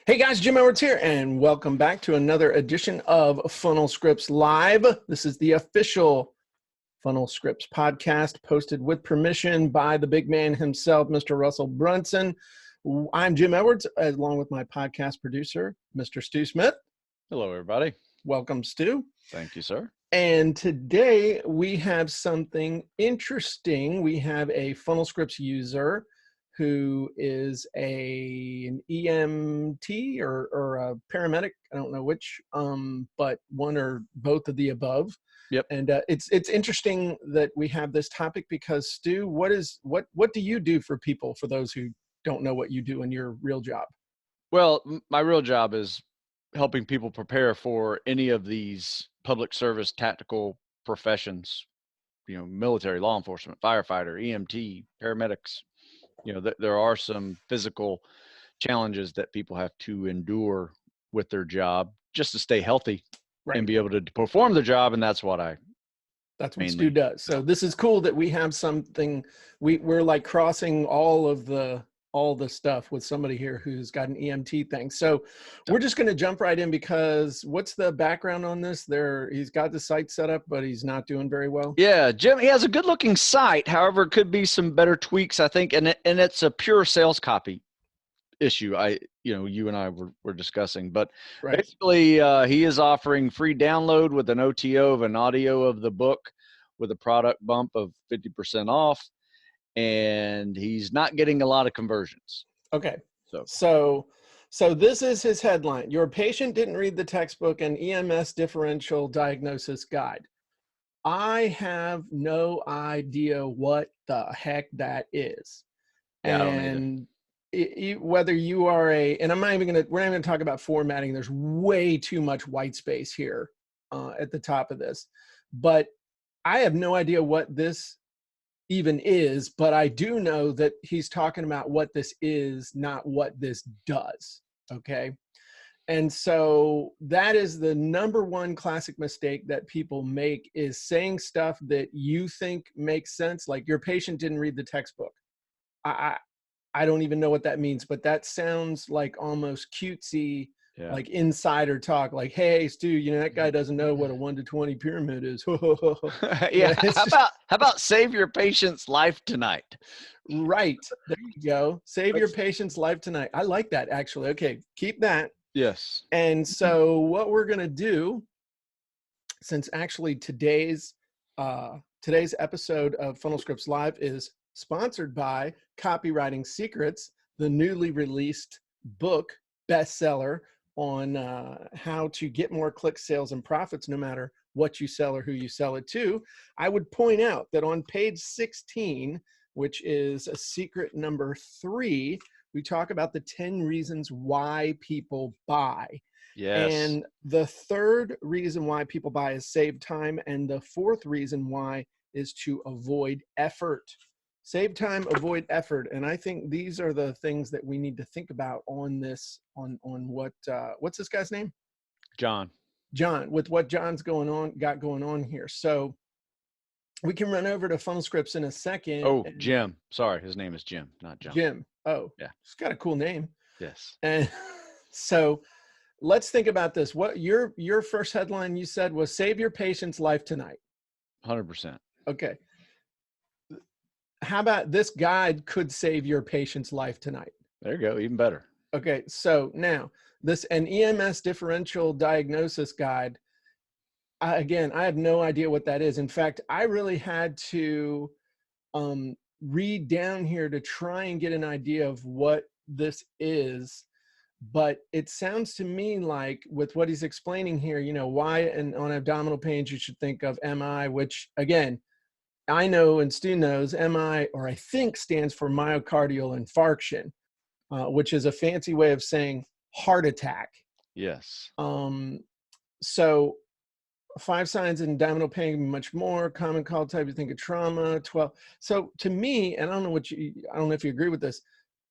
Hey guys, Jim Edwards here, and welcome back to another edition of Funnel Scripts Live. This is the official Funnel Scripts podcast, posted with permission by the big man himself, Mr. Russell Brunson. I'm Jim Edwards, along with my podcast producer, Mr. Stu Smith. Hello, everybody. Welcome, Stu. Thank you, sir. And today we have something interesting. We have a Funnel Scripts user who is an EMT or a paramedic. I don't know which, but one or both of the above. Yep. And it's interesting that we have this topic because, Stu, what do you do for people, for those who don't know what you do in your real job? Well, my real job is helping people prepare for any of these public service tactical professions, military, law enforcement, firefighter, EMT, paramedics. There are some physical challenges that people have to endure with their job just to stay healthy and be able to perform their job. And that's what Stu does. So this is cool that we have something. We're like crossing all the stuff with somebody here who's got an EMT thing. So we're just going to jump right in because what's the background on this? He's got the site set up, but he's not doing very well. Yeah, Jim, he has a good looking site. However, it could be some better tweaks, I think. And it's a pure sales copy issue. You and I were discussing, but basically he is offering free download with an OTO of an audio of the book with a product bump of 50% off. And he's not getting a lot of conversions. Okay. So this is his headline. Your patient didn't read the textbook and EMS differential diagnosis guide. I have no idea what the heck that is. Yeah, and whether you are and we're not even going to talk about formatting. There's way too much white space here at the top of this, but I have no idea what this even is, but I do know that he's talking about what this is, not what this does. Okay. And so that is the number one classic mistake that people make, is saying stuff that you think makes sense. Like, your patient didn't read the textbook. I don't even know what that means, but that sounds like almost cutesy. Yeah. Like insider talk, like, hey, Stu, that guy doesn't know what a 1 to 20 pyramid is. Yeah. How about save your patient's life tonight? Right. There you go. Save your patient's life tonight. I like that, actually. Okay. Keep that. Yes. And so what we're going to do, since actually today's episode of Funnel Scripts Live is sponsored by Copywriting Secrets, the newly released book bestseller on how to get more clicks, sales, and profits no matter what you sell or who you sell it to, I would point out that on page 16, which is a secret number 3, we talk about the 10 reasons why people buy. Yes. And the third reason why people buy is save time. And the fourth reason why is to avoid effort. Save time, avoid effort. And I think these are the things that we need to think about on this, on what's this guy's name? John, with what John's got going on here. So we can run over to Funnel Scripts in a second. Oh, Jim. Sorry. His name is Jim, not John. Jim. Oh, yeah. He's got a cool name. Yes. And so let's think about this. What your first headline you said was save your patient's life tonight. 100%. Okay. How about this guide could save your patient's life tonight? There you go. Even better. Okay. So now an EMS differential diagnosis guide. Again, I have no idea what that is. In fact, I really had to read down here to try and get an idea of what this is. But it sounds to me like, with what he's explaining here, why on abdominal pains you should think of MI, which again, I know and Stu knows MI, or I think, stands for myocardial infarction, which is a fancy way of saying heart attack. Yes. So 5 signs in abdominal pain, much more common call type. You think of trauma. 12. So to me, and I don't know if you agree with this,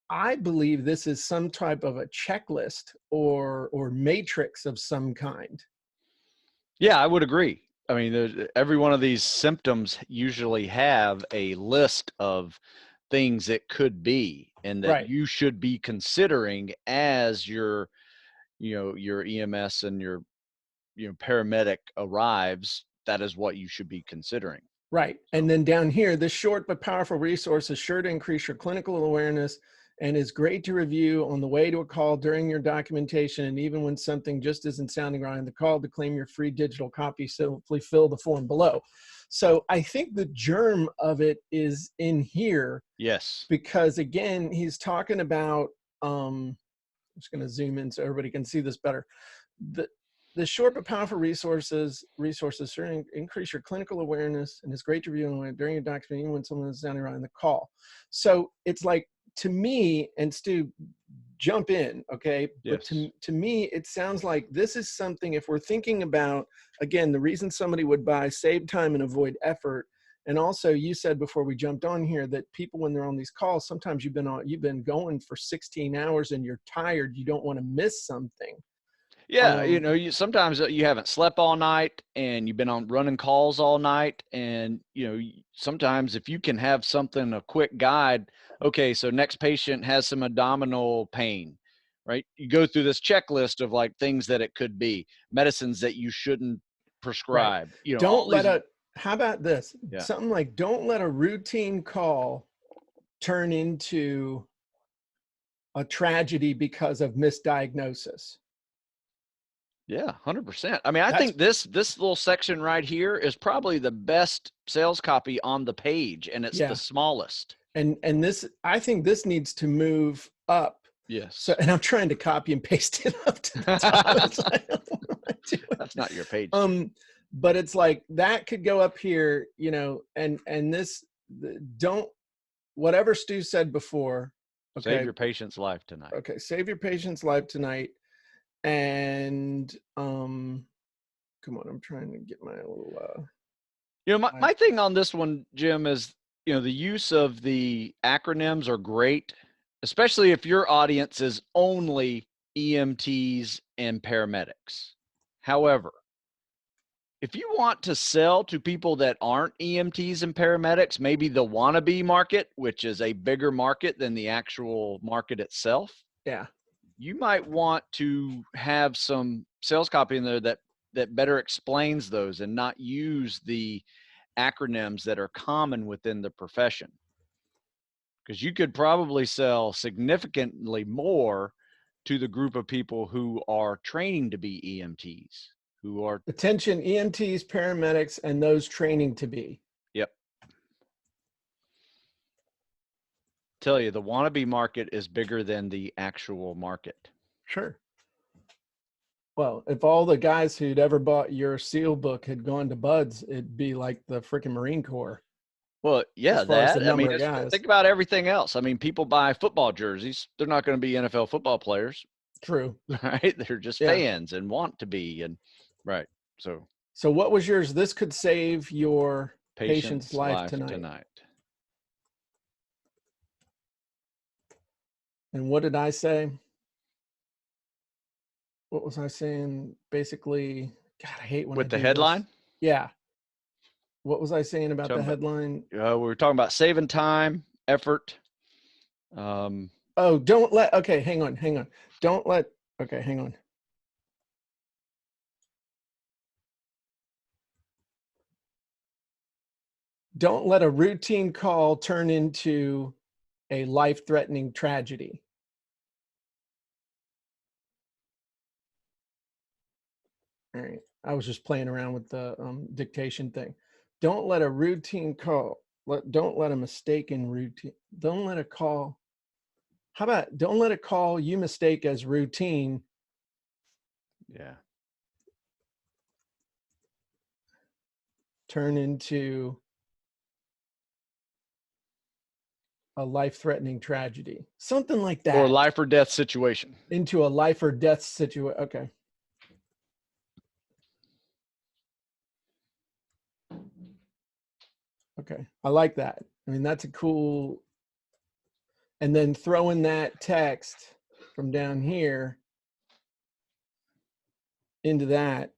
I believe this is some type of a checklist or matrix of some kind. Yeah, I would agree. I mean, every one of these symptoms usually have a list of things it could be, and that Right. you should be considering as your, your EMS and your, paramedic arrives. That is what you should be considering. Right. And So, then down here, this short but powerful resource is sure to increase your clinical awareness and is great to review on the way to a call, during your documentation, and even when something just isn't sounding right on the call. To claim your free digital copy, simply fill the form below. So I think the germ of it is in here, yes. because again, he's talking about, I'm just going to zoom in so everybody can see this better. The short but powerful resources certainly increase your clinical awareness, and it's great to review during your document, even when someone is sounding right on the call. So it's like, to me, and Stu, jump in, okay? But Yes. to me, it sounds like this is something, if we're thinking about, again, the reason somebody would buy, save time and avoid effort. And also, you said before we jumped on here that people, when they're on these calls, sometimes you've been going for 16 hours and you're tired. You don't want to miss something. Yeah, you sometimes you haven't slept all night and you've been on running calls all night, and sometimes if you can have something, a quick guide. Okay, so next patient has some abdominal pain, right? You go through this checklist of like things that it could be, medicines that you shouldn't Right. prescribe, Don't all let these. a, how about this? Yeah. Something like, don't let a routine call turn into a tragedy because of misdiagnosis. Yeah, 100%. I mean, I That's, think this little section right here is probably the best sales copy on the page, and it's the yeah. smallest. And this, I think this needs to move up. So, Yes. and I'm trying to copy and paste it up to the top. It's like, what am I doing? That's not your page. But it's like, that could go up here, and this, don't, whatever Stu said before. Save Okay. your patient's life tonight. Okay. Save your patient's life tonight. And come on, I'm trying to get my little My thing on this one, Jim, is the use of the acronyms are great, especially if your audience is only EMTs and paramedics. However, if you want to sell to people that aren't EMTs and paramedics, maybe the wannabe market, which is a bigger market than the actual market itself, yeah. you might want to have some sales copy in there that better explains those and not use the acronyms that are common within the profession, because you could probably sell significantly more to the group of people who are training to be EMTs, who are. Attention, EMTs, paramedics, and those training to be. Yep. Tell you, the wannabe market is bigger than the actual market. Sure. Well, if all the guys who'd ever bought your SEAL book had gone to Buds, it'd be like the freaking Marine Corps Well, as yeah, far as the that. I number mean, of guys. think about everything else. I mean, people buy football jerseys. They're not going to be NFL football players, True. right? They're just Yeah. fans and want to be. And right. So what was yours? This could save your patient's patient's life life tonight. tonight. And what did I say? What was I saying? Basically, God, I hate when I With the do this. headline? Yeah. What was I saying about the Talking about, headline? we were talking about saving time, effort. Oh, don't let, okay, hang on. Don't let, okay, hang on. Don't let a routine call turn into a life-threatening tragedy. All right. I was just playing around with the dictation thing. Don't let a routine call, don't let a mistaken routine, don't let a call, how about don't let a call you mistake as routine Yeah. turn into a life-threatening tragedy. Something like that. Or life or death situation. Into a life or death situation. Okay. Okay. I like that. I mean, that's a cool, and then throw in that text from down here into that.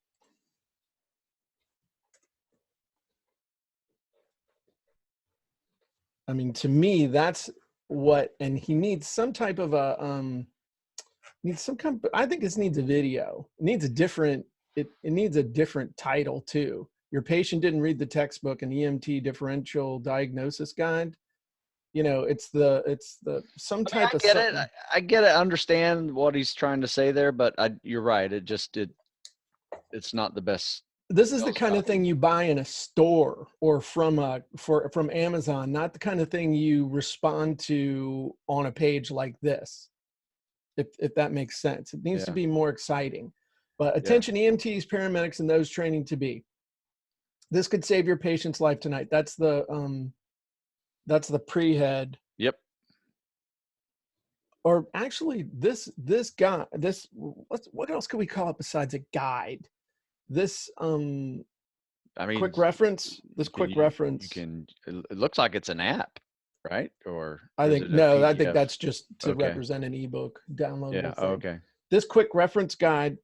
I mean, to me, that's what, and he needs some type of a, needs some kind of, I think this needs a video. It needs a different, it needs a different title too. Your patient didn't read the textbook, an EMT differential diagnosis guide. You know, it's the some I mean, I type of get it. something. I get it. I understand what he's trying to say there, but you're right. It's not the best This is the sales kind of copy. thing you buy in a store or from from Amazon, not the kind of thing you respond to on a page like this. If that makes sense, it needs to Yeah. be more exciting. But Yeah. attention EMTs, paramedics, and those training to be. This could save your patient's life tonight. That's the pre-head. Yep. Or actually, this guy, this what else could we call it besides a guide? This I mean, quick reference. This quick you reference. can, it looks like it's an app, right? I Or is think it a no, I think PDF? that's just to Okay. represent an ebook Yeah. downloadable Oh, thing. okay. This quick reference guide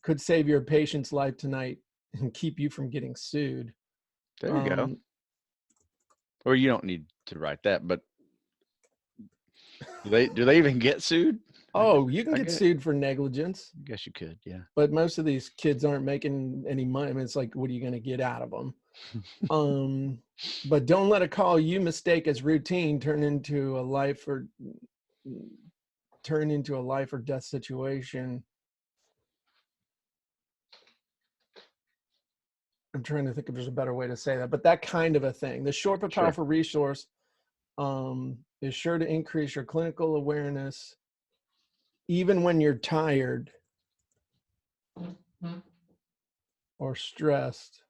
could save your patient's life tonight and keep you from getting sued. There you go. Or you don't need to write that, but do they even get sued? Oh, you can I get guess, sued for negligence, I guess you could. Yeah. but most of these kids aren't making any money. I mean, it's like, what are you going to get out of them? But don't let a call you mistake as routine turn into a life or death situation. I'm trying to think if there's a better way to say that, but that kind of a thing. The short but Sure. powerful resource is sure to increase your clinical awareness, even when you're tired or stressed.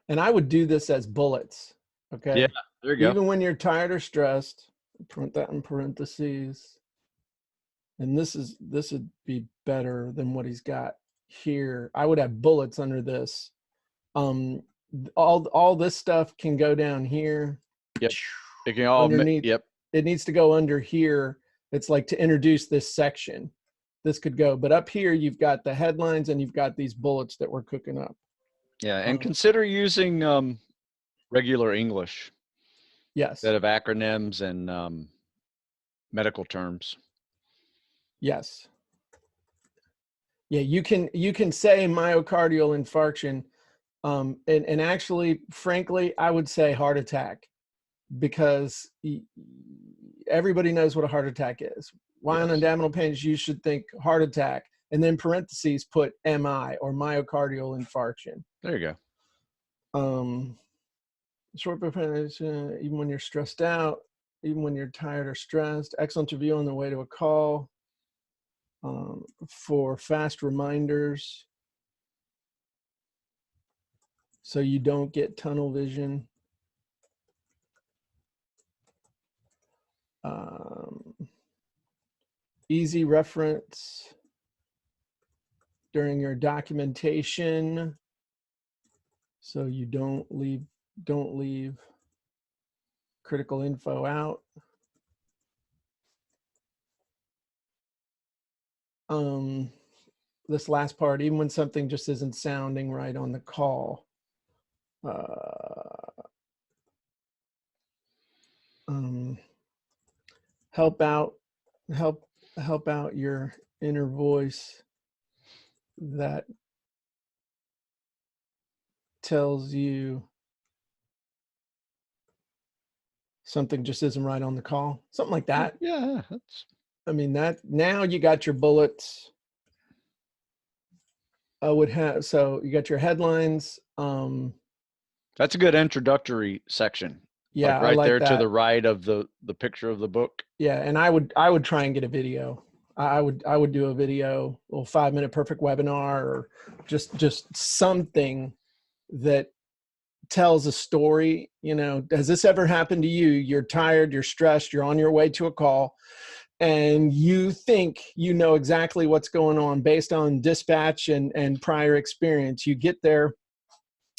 And I would do this as bullets. Yeah. Okay. There you go. Even when you're tired or stressed, print that in parentheses. And this would be better than what he's got here. I would have bullets under this. All this stuff can go down here. Yep. It can all, Underneath. yep. It needs to go under here. It's like to introduce this section. This could go, but up here you've got the headlines and you've got these bullets that we're cooking up. Yeah. And consider using regular English Yes. instead of acronyms and medical terms. Yes. Yeah, you can say myocardial infarction, and actually, frankly, I would say heart attack, because everybody knows what a heart attack is. Why on Yes. abdominal pains you should think heart attack, and then parentheses put MI or myocardial infarction. There you go. Short preparation, even when you're stressed out, even when you're tired or stressed. Excellent review on the way to a call. For fast reminders, so you don't get tunnel vision. Easy reference during your documentation, so you don't leave critical info out. This last part, even when something just isn't sounding right on the call. Help out your inner voice that tells you something just isn't right on the call. Something like that. Yeah. That's, I mean, that now you got your bullets. So you got your headlines. that's a good introductory section. Yeah, Like I right like there to that. the right of the picture of the book. Yeah, and I would try and get a video. I would do a video, a little 5-minute perfect webinar, or just something that tells a story. You know, has this ever happened to you? You're tired, you're stressed, you're on your way to a call, and you think you know exactly what's going on based on dispatch and prior experience. You get there,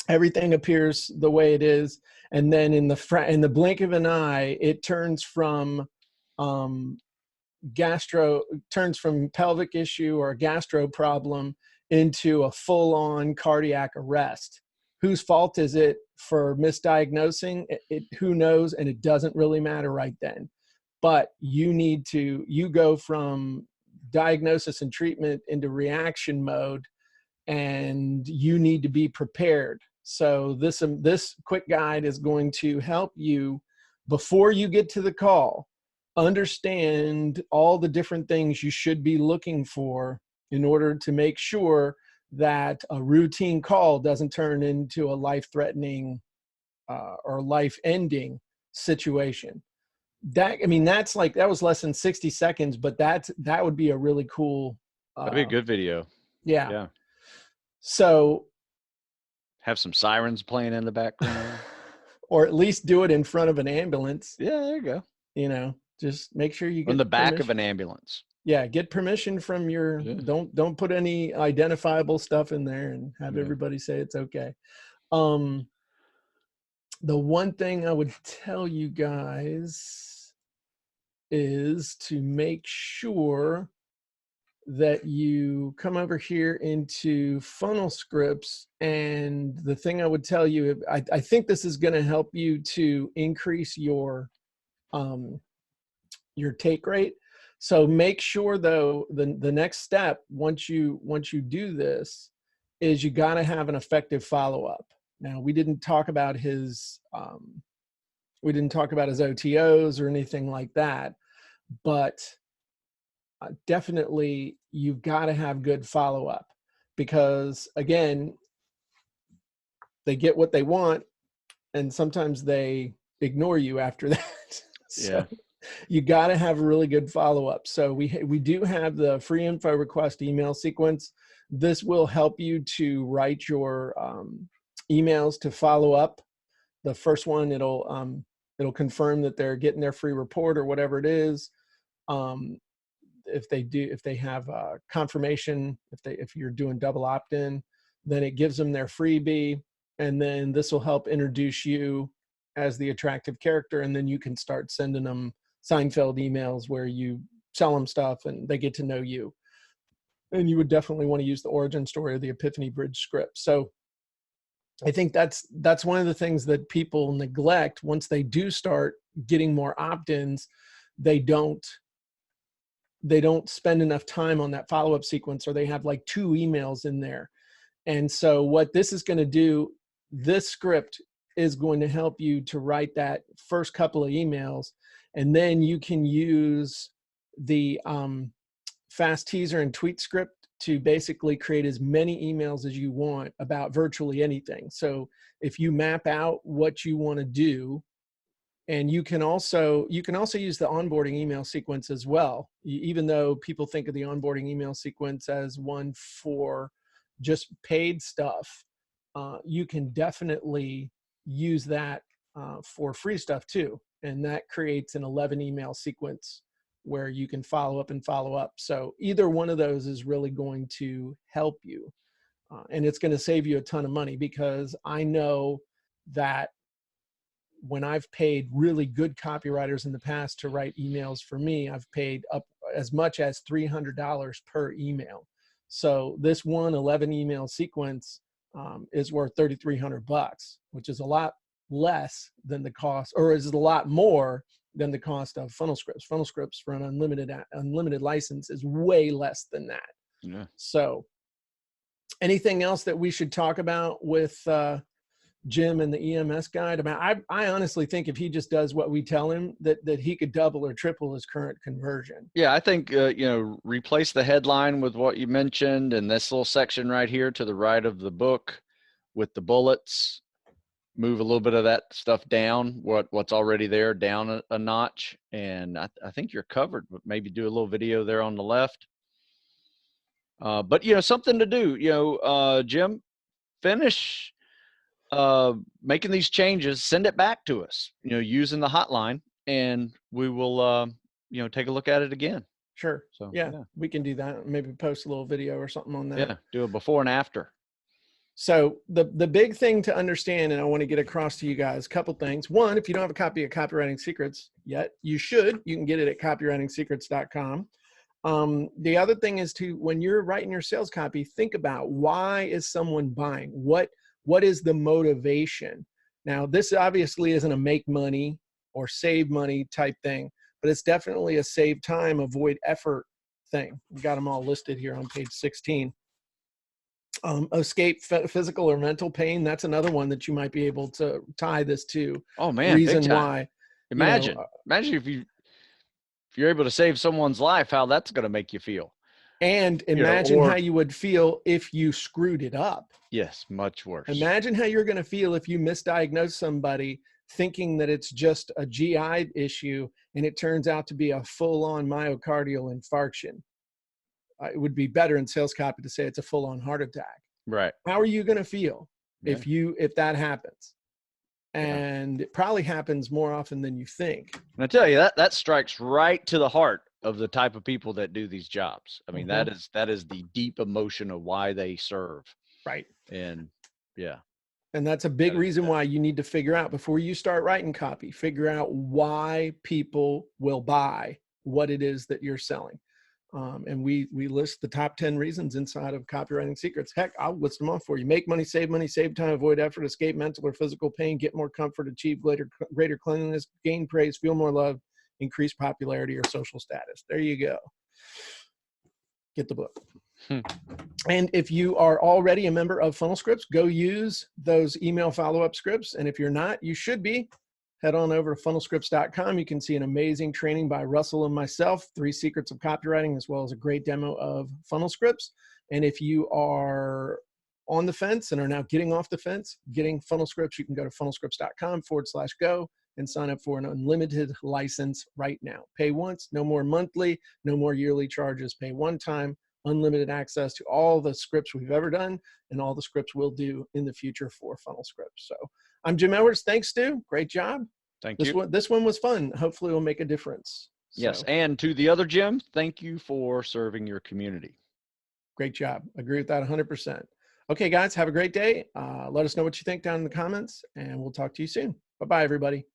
everything appears the way it is, and then in the blink of an eye, it turns from pelvic issue or a gastro problem into a full-on cardiac arrest. whose fault is it for misdiagnosing? Who knows? And it doesn't really matter right then. But you go from diagnosis and treatment into reaction mode, and you need to be prepared. So this quick guide is going to help you before you get to the call, understand all the different things you should be looking for in order to make sure that a routine call doesn't turn into a life-threatening or life-ending situation. That was less than 60 seconds, but that would be a really cool. That'd be a good video. Yeah. Yeah. So have some sirens playing in the background, or at least do it in front of an ambulance. Yeah, there you go. You know, just make sure you get on the back permission. of an ambulance. Yeah, get permission from your. Yeah. Don't put any identifiable stuff in there and have everybody say it's okay. The one thing I would tell you guys is to make sure that you come over here into funnel scripts. And the thing I would tell you, I think this is going to help you to increase your take rate. So make sure though, the next step, once you do this, is you got to have an effective follow-up. Now, we didn't talk about his OTOs or anything like that, but definitely you've got to have good follow-up, because again, they get what they want and sometimes they ignore you after that. So you got to have a really good follow-up. So we do have the free info request email sequence. This will help you to write your emails to follow up. The first one, it'll confirm that they're getting their free report or whatever it is. If they have confirmation, if you're doing double opt-in, then it gives them their freebie. And then this will help introduce you as the attractive character. And then you can start sending them Seinfeld emails where you sell them stuff and they get to know you. And you would definitely want to use the origin story of the Epiphany Bridge script. So I think that's one of the things that people neglect. Once they do start getting more opt-ins, they don't spend enough time on that follow-up sequence, or they have like 2 emails in there. And so what this is going to do, this script is going to help you to write that first couple of emails, and then you can use the fast teaser and tweet script to basically create as many emails as you want about virtually anything. So if you map out what you want to do, and you can also use the onboarding email sequence as well. Even though people think of the onboarding email sequence as one for just paid stuff, you can definitely use that for free stuff too. And that creates an 11 email sequence where you can follow up and follow up. So either one of those is really going to help you. And it's going to save you a ton of money, because I know that when I've paid really good copywriters in the past to write emails for me, I've paid up as much as $300 per email. So this 11 email sequence is worth $3,300, which is a lot less than the cost, or is a lot more than the cost of funnel scripts. Funnel scripts for an unlimited license is way less than that. Yeah. So anything else that we should talk about with Jim and the EMS guide? I mean, I honestly think if he just does what we tell him, that he could double or triple his current conversion. Yeah, I think, replace the headline with what you mentioned, and this little section right here to the right of the book with the bullets, move a little bit of that stuff down, what's already there down a notch. And I think you're covered, but maybe do a little video there on the left. But, something to do, Jim, finish making these changes, send it back to us, using the hotline, and we will, take a look at it again. Sure. So yeah, we can do that. Maybe post a little video or something on that. Yeah. Do a before and after. So the big thing to understand, and I want to get across to you guys, a couple things. One, if you don't have a copy of Copywriting Secrets yet, you should. You can get it at copywritingsecrets.com. The other thing is when you're writing your sales copy, think about, why is someone buying? What What is the motivation? Now, this obviously isn't a make money or save money type thing, but it's definitely a save time, avoid effort thing. We've got them all listed here on page 16. Escape physical or mental pain. That's another one that you might be able to tie this to. Oh man, big Reason time. why. Imagine if you're able to save someone's life, how that's going to make you feel. And imagine how you would feel if you screwed it up. Yes, much worse. Imagine how you're going to feel if you misdiagnose somebody thinking that it's just a GI issue and it turns out to be a full-on myocardial infarction. It would be better in sales copy to say it's a full-on heart attack. Right. How are you going to feel if that happens? And it probably happens more often than you think. And I tell you, that strikes right to the heart of the type of people that do these jobs. I mean, that is the deep emotion of why they serve. Right. And yeah. And that's a big reason why you need to figure out, before you start writing copy, figure out why people will buy what it is that you're selling. And we list the top 10 reasons inside of Copywriting Secrets. Heck, I'll list them off for you. Make money, save time, avoid effort, escape mental or physical pain, get more comfort, achieve greater cleanliness, gain praise, feel more love, increase popularity or social status. There you go. Get the book. And if you are already a member of Funnel Scripts, go use those email follow-up scripts. And if you're not, you should be. Head on over to funnelscripts.com. You can see an amazing training by Russell and myself, 3 secrets of copywriting, as well as a great demo of Funnel Scripts. And if you are on the fence and are now getting off the fence, getting Funnel Scripts, you can go to funnelscripts.com/go and sign up for an unlimited license right now. Pay once, no more monthly, no more yearly charges. Pay one time, unlimited access to all the scripts we've ever done and all the scripts we'll do in the future for Funnel Scripts. So I'm Jim Edwards. Thanks, Stu. Great job. Thank you. This one was fun. Hopefully it'll make a difference. Yes. And to the other Jim, thank you for serving your community. Great job. Agree with that 100%. Okay, guys, have a great day. Let us know what you think down in the comments, and we'll talk to you soon. Bye-bye, everybody.